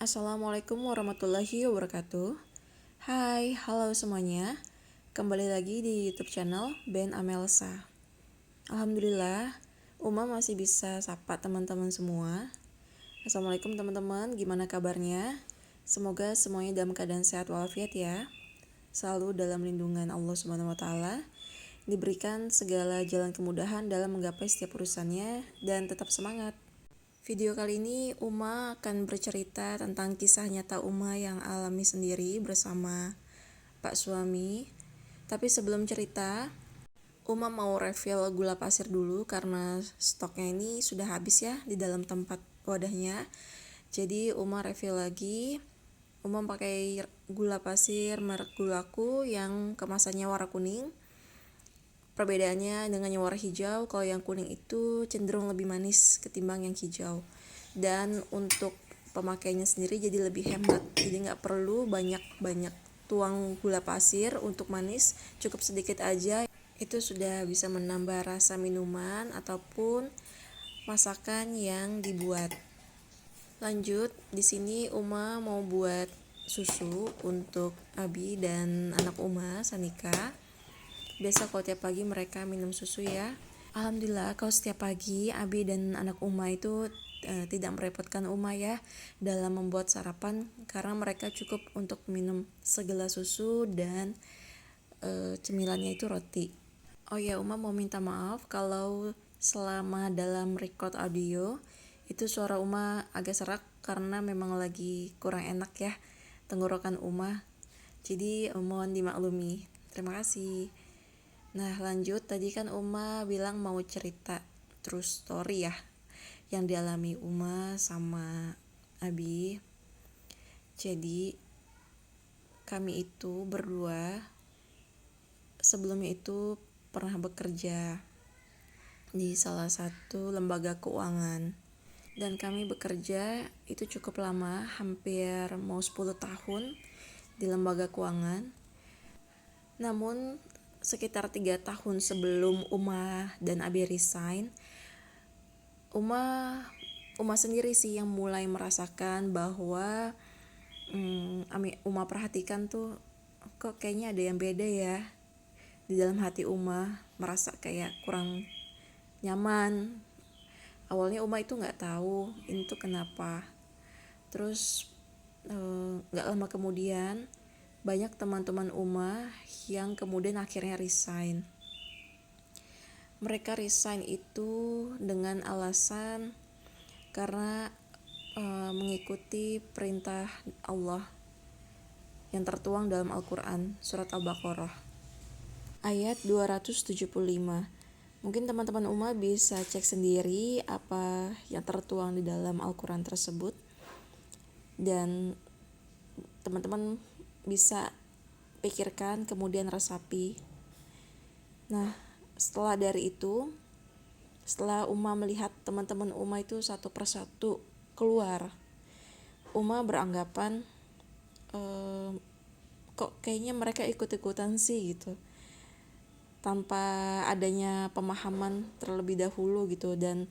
Assalamualaikum warahmatullahi wabarakatuh. Hai, halo semuanya. Kembali lagi di YouTube channel Ben Amelsa. Alhamdulillah, Uma masih bisa sapa teman-teman semua. Assalamualaikum teman-teman, gimana kabarnya? Semoga semuanya dalam keadaan sehat walafiat ya. Selalu dalam lindungan Allah Subhanahu wa taala. Diberikan segala jalan kemudahan dalam menggapai setiap urusannya dan tetap semangat. Video kali ini Uma akan bercerita tentang kisah nyata Uma yang alami sendiri bersama Pak suami. Tapi sebelum cerita, Uma mau refill gula pasir dulu karena stoknya ini sudah habis ya di dalam tempat wadahnya. Jadi Uma refill lagi. Uma pakai gula pasir merek Gulaku yang kemasannya warna kuning. Perbedaannya dengan yang warna hijau, kalau yang kuning itu cenderung lebih manis ketimbang yang hijau. Dan untuk pemakaiannya sendiri jadi lebih hemat, jadi nggak perlu banyak-banyak tuang gula pasir untuk manis, cukup sedikit aja. Itu sudah bisa menambah rasa minuman ataupun masakan yang dibuat. Lanjut, di sini Uma mau buat susu untuk Abi dan anak Uma, Sanika. Biasa kalau tiap pagi mereka minum susu ya. Alhamdulillah kalau setiap pagi Abi dan anak Uma itu tidak merepotkan Uma ya dalam membuat sarapan, karena mereka cukup untuk minum segelas susu dan cemilannya itu roti. Oh ya, Uma mau minta maaf kalau selama dalam record audio itu suara Uma agak serak karena memang lagi kurang enak ya tenggorokan Uma. Jadi mohon dimaklumi. Terima kasih. Nah lanjut, tadi kan Uma bilang mau cerita true story ya yang dialami Uma sama Abi. Jadi kami itu berdua sebelumnya itu pernah bekerja di salah satu lembaga keuangan. Dan kami bekerja itu cukup lama, hampir mau 10 tahun di lembaga keuangan. Namun sekitar 3 tahun sebelum Uma dan Abi resign, Uma sendiri sih yang mulai merasakan bahwa Uma perhatikan tuh kok kayaknya ada yang beda ya di dalam hati Uma, merasa kayak kurang nyaman. Awalnya Uma itu nggak tahu ini tuh kenapa. Terus nggak lama kemudian banyak teman-teman Uma yang kemudian akhirnya resign. Mereka resign itu dengan alasan karena mengikuti perintah Allah yang tertuang dalam Al-Quran, surat Al-Baqarah ayat 275. Mungkin teman-teman Uma bisa cek sendiri apa yang tertuang di dalam Al-Quran tersebut, dan teman-teman bisa pikirkan kemudian resapi. Nah setelah dari itu, setelah Uma melihat teman-teman Uma itu satu persatu keluar, Uma beranggapan kok kayaknya mereka ikut-ikutan sih gitu, tanpa adanya pemahaman terlebih dahulu gitu. Dan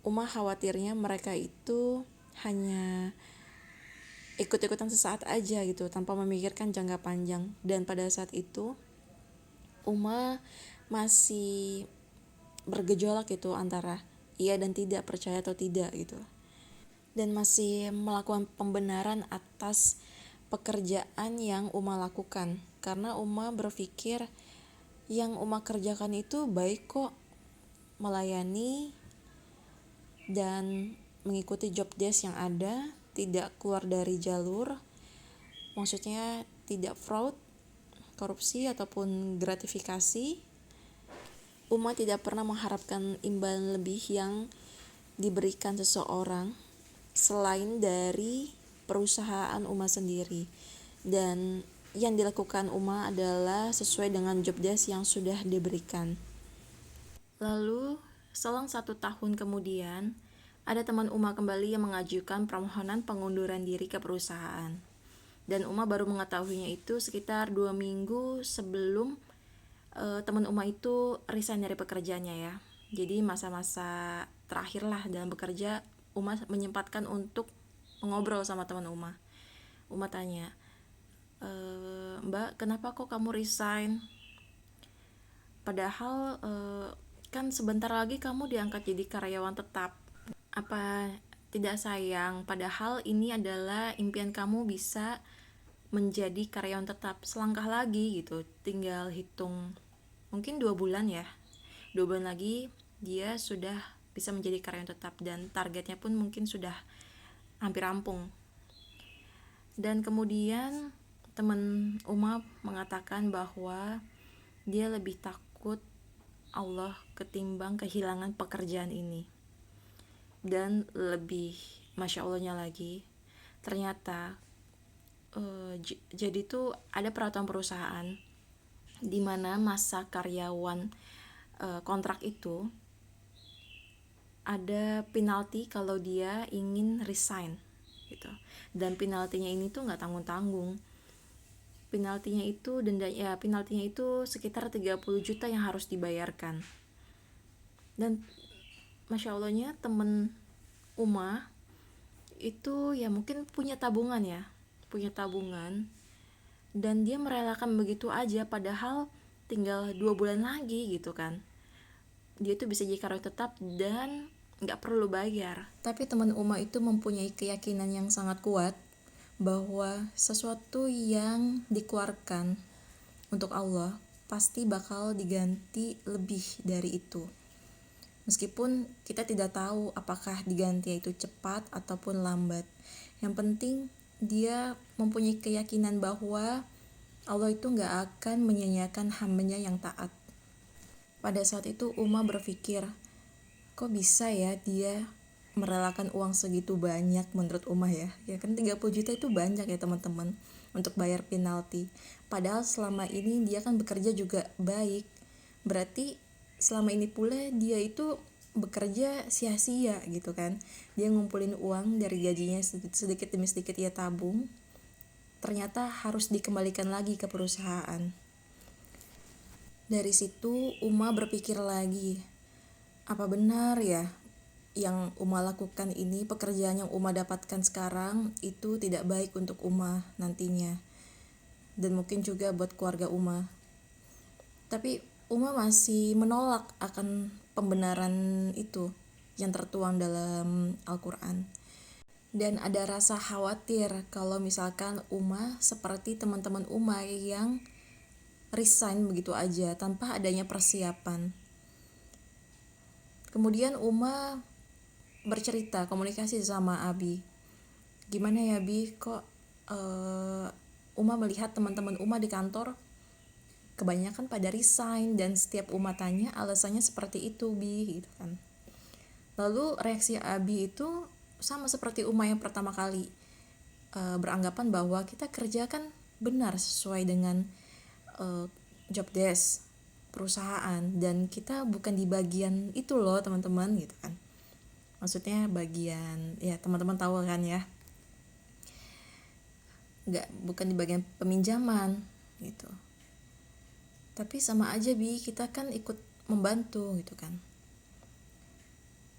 Uma khawatirnya mereka itu hanya ikut-ikutan sesaat aja gitu tanpa memikirkan jangka panjang. Dan pada saat itu Uma masih bergejolak gitu antara iya dan tidak, percaya atau tidak gitu, dan masih melakukan pembenaran atas pekerjaan yang Uma lakukan, karena Uma berpikir yang Uma kerjakan itu baik kok, melayani dan mengikuti job desk yang ada, tidak keluar dari jalur, maksudnya tidak fraud, korupsi ataupun gratifikasi. Uma tidak pernah mengharapkan imbalan lebih yang diberikan seseorang selain dari perusahaan Uma sendiri, dan yang dilakukan Uma adalah sesuai dengan job desk yang sudah diberikan. Lalu selang 1 tahun kemudian, ada teman Uma kembali yang mengajukan permohonan pengunduran diri ke perusahaan. Dan Uma baru mengetahuinya itu sekitar 2 minggu sebelum teman Uma itu resign dari pekerjaannya ya. Jadi masa-masa terakhir lah dalam bekerja, Uma menyempatkan untuk ngobrol sama teman Uma. Uma tanya, Mbak, kenapa kok kamu resign? Padahal kan sebentar lagi kamu diangkat jadi karyawan tetap. Apa tidak sayang? Padahal ini adalah impian kamu bisa menjadi karyawan tetap. Selangkah lagi gitu, tinggal hitung mungkin 2 bulan ya. 2 bulan lagi dia sudah bisa menjadi karyawan tetap dan targetnya pun mungkin sudah hampir rampung. Dan kemudian teman Uma mengatakan bahwa dia lebih takut Allah ketimbang kehilangan pekerjaan ini. Dan lebih Masya Allahnya lagi, ternyata jadi tuh ada peraturan perusahaan di mana masa karyawan kontrak itu ada penalti kalau dia ingin resign gitu. Dan penaltinya ini tuh nggak tanggung-tanggung. Penaltinya itu sekitar 30 juta yang harus dibayarkan. Dan Masya Allahnya temen Uma itu ya mungkin punya tabungan dan dia merelakan begitu aja, padahal tinggal 2 bulan lagi gitu kan dia tuh bisa jadi karyawan tetap dan nggak perlu bayar. Tapi teman Uma itu mempunyai keyakinan yang sangat kuat bahwa sesuatu yang dikeluarkan untuk Allah pasti bakal diganti lebih dari itu. Meskipun kita tidak tahu apakah diganti itu cepat ataupun lambat. Yang penting dia mempunyai keyakinan bahwa Allah itu gak akan menyia-nyiakan hambanya yang taat. Pada saat itu Uma berpikir, kok bisa ya dia merelakan uang segitu banyak menurut Uma ya. Ya kan 30 juta itu banyak ya teman-teman untuk bayar penalti. Padahal selama ini dia kan bekerja juga baik. Berarti selama ini pula dia itu bekerja sia-sia gitu kan. Dia ngumpulin uang dari gajinya sedikit demi sedikit ia tabung. Ternyata harus dikembalikan lagi ke perusahaan. Dari situ Uma berpikir lagi, apa benar ya yang Uma lakukan ini, pekerjaan yang Uma dapatkan sekarang itu tidak baik untuk Uma nantinya, dan mungkin juga buat keluarga Uma. Tapi Uma masih menolak akan pembenaran itu yang tertuang dalam Al-Quran. Dan ada rasa khawatir kalau misalkan Uma seperti teman-teman Uma yang resign begitu aja tanpa adanya persiapan. Kemudian Uma bercerita, komunikasi sama Abi. Gimana ya Bi, kok Uma melihat teman-teman Uma di kantor kebanyakan pada resign, dan setiap Uma tanya alasannya seperti itu Bi gitu kan. Lalu reaksi Abi itu sama seperti Uma yang pertama kali, beranggapan bahwa kita kerja kan benar sesuai dengan job desk perusahaan, dan kita bukan di bagian itu loh teman-teman gitu kan. Maksudnya bagian, ya teman-teman tahu kan ya, bukan di bagian peminjaman gitu. Tapi sama aja Bi, kita kan ikut membantu gitu kan.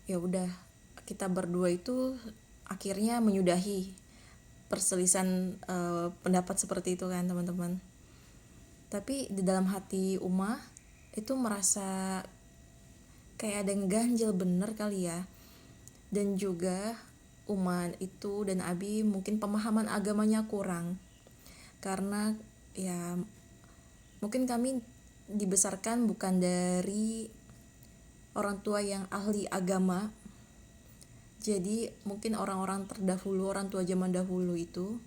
Ya udah, kita berdua itu akhirnya menyudahi perselisihan pendapat seperti itu kan teman-teman. Tapi di dalam hati Uma itu merasa kayak ada yang ganjel bener kali ya. Dan juga Uma itu dan Abi mungkin pemahaman agamanya kurang, karena ya mungkin kami dibesarkan bukan dari orang tua yang ahli agama. Jadi mungkin orang-orang terdahulu, orang tua zaman dahulu itu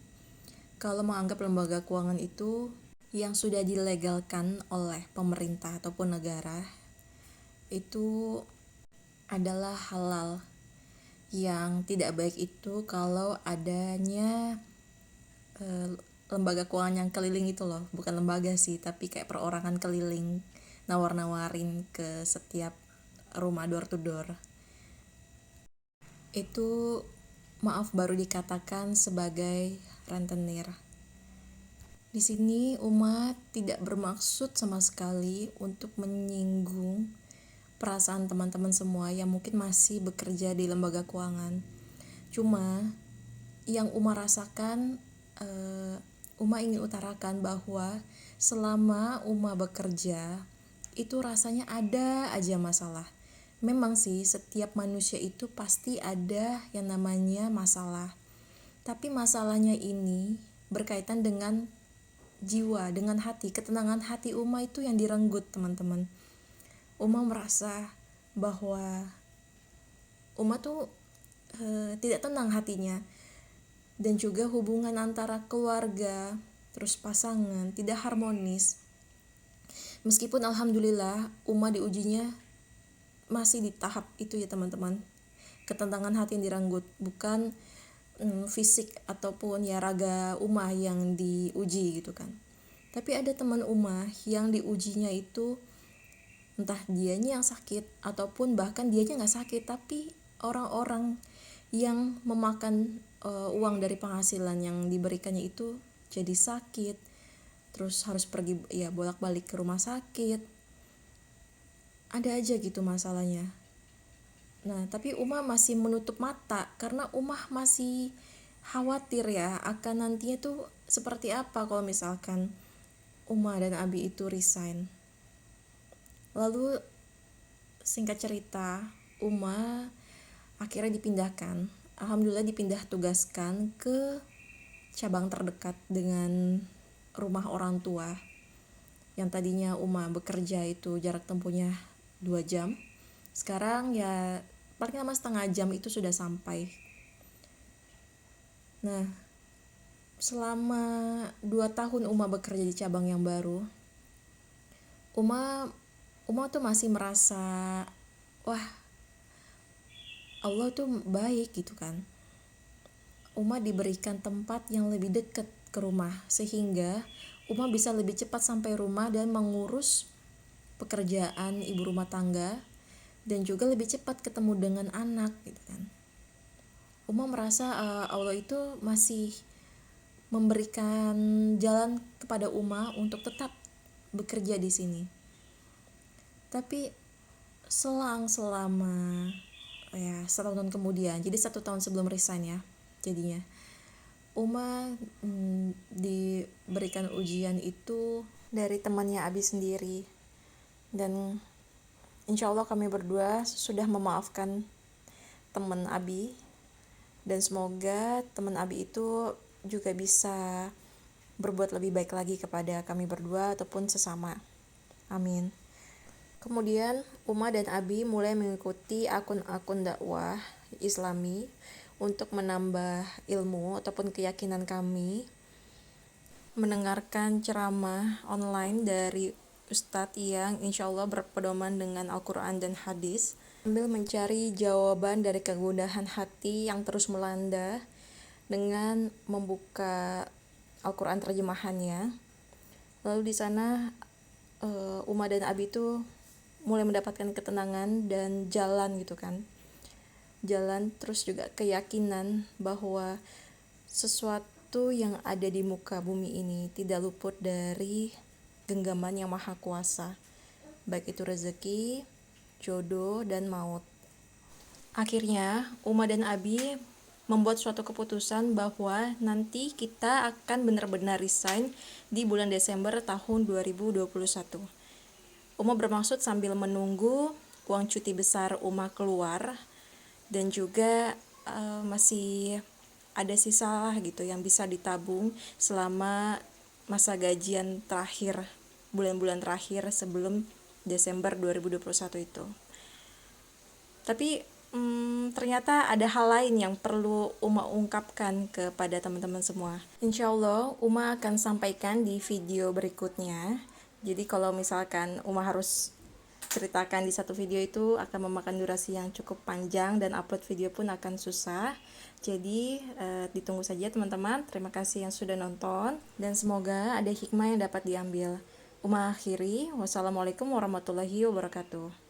kalau menganggap lembaga keuangan itu yang sudah dilegalkan oleh pemerintah ataupun negara itu adalah halal. Yang tidak baik itu kalau adanya lembaga keuangan yang keliling itu loh, bukan lembaga sih, tapi kayak perorangan keliling nawar-nawarin ke setiap rumah door to door. Itu maaf baru dikatakan sebagai rentenir. Di sini Uma tidak bermaksud sama sekali untuk menyinggung perasaan teman-teman semua yang mungkin masih bekerja di lembaga keuangan. Cuma yang Uma rasakan, Uma ingin utarakan bahwa selama Uma bekerja itu rasanya ada aja masalah. Memang sih setiap manusia itu pasti ada yang namanya masalah. Tapi masalahnya ini berkaitan dengan jiwa, dengan hati, ketenangan hati Uma itu yang direnggut, teman-teman. Uma merasa bahwa Uma tuh tidak tenang hatinya, dan juga hubungan antara keluarga terus pasangan tidak harmonis. Meskipun alhamdulillah Uma diujinya masih di tahap itu ya teman-teman, ketenangan hati yang direnggut, bukan fisik ataupun ya raga Uma yang diuji gitu kan. Tapi ada teman Uma yang diujinya itu entah dianya yang sakit ataupun bahkan dianya nggak sakit, tapi orang-orang yang memakan uang dari penghasilan yang diberikannya itu jadi sakit, terus harus pergi ya bolak-balik ke rumah sakit. Ada aja gitu masalahnya. Nah, tapi Uma masih menutup mata karena Uma masih khawatir ya akan nantinya tuh seperti apa kalau misalkan Uma dan Abi itu resign. Lalu singkat cerita, Uma akhirnya dipindahkan. Alhamdulillah dipindah tugaskan ke cabang terdekat dengan rumah orang tua. Yang tadinya Uma bekerja itu jarak tempuhnya 2 jam. Sekarang ya paling lama setengah jam itu sudah sampai. Nah, selama 2 tahun Uma bekerja di cabang yang baru, Uma tuh masih merasa wah, Allah tuh baik gitu kan. Uma diberikan tempat yang lebih dekat ke rumah sehingga Uma bisa lebih cepat sampai rumah dan mengurus pekerjaan ibu rumah tangga dan juga lebih cepat ketemu dengan anak gitu kan. Uma merasa Allah itu masih memberikan jalan kepada Uma untuk tetap bekerja di sini. Tapi selama ya 1 tahun kemudian, jadi 1 tahun sebelum resign ya jadinya, Uma diberikan ujian itu dari temannya Abi sendiri, dan insya Allah kami berdua sudah memaafkan teman Abi, dan semoga teman Abi itu juga bisa berbuat lebih baik lagi kepada kami berdua ataupun sesama. Amin. Kemudian Uma dan Abi mulai mengikuti akun-akun dakwah Islami untuk menambah ilmu ataupun keyakinan kami, mendengarkan ceramah online dari Ustadz yang insya Allah berpedoman dengan Al-Quran dan hadis, sambil mencari jawaban dari kegundahan hati yang terus melanda dengan membuka Al-Quran terjemahannya. Lalu di sana Uma dan Abi itu mulai mendapatkan ketenangan dan jalan gitu kan. Jalan terus juga keyakinan bahwa sesuatu yang ada di muka bumi ini tidak luput dari genggaman yang maha kuasa, baik itu rezeki, jodoh, dan maut. Akhirnya Uma dan Abi membuat suatu keputusan bahwa nanti kita akan benar-benar resign di bulan Desember tahun 2021. Uma bermaksud sambil menunggu uang cuti besar Uma keluar, dan juga masih ada sisa lah gitu yang bisa ditabung selama masa gajian terakhir, bulan-bulan terakhir sebelum Desember 2021 itu. Tapi ternyata ada hal lain yang perlu Uma ungkapkan kepada teman-teman semua. Insya Allah Uma akan sampaikan di video berikutnya. Jadi kalau misalkan Uma harus ceritakan di satu video itu akan memakan durasi yang cukup panjang dan upload video pun akan susah. Jadi ditunggu saja teman-teman. Terima kasih yang sudah nonton dan semoga ada hikmah yang dapat diambil. Uma akhiri, wassalamualaikum warahmatullahi wabarakatuh.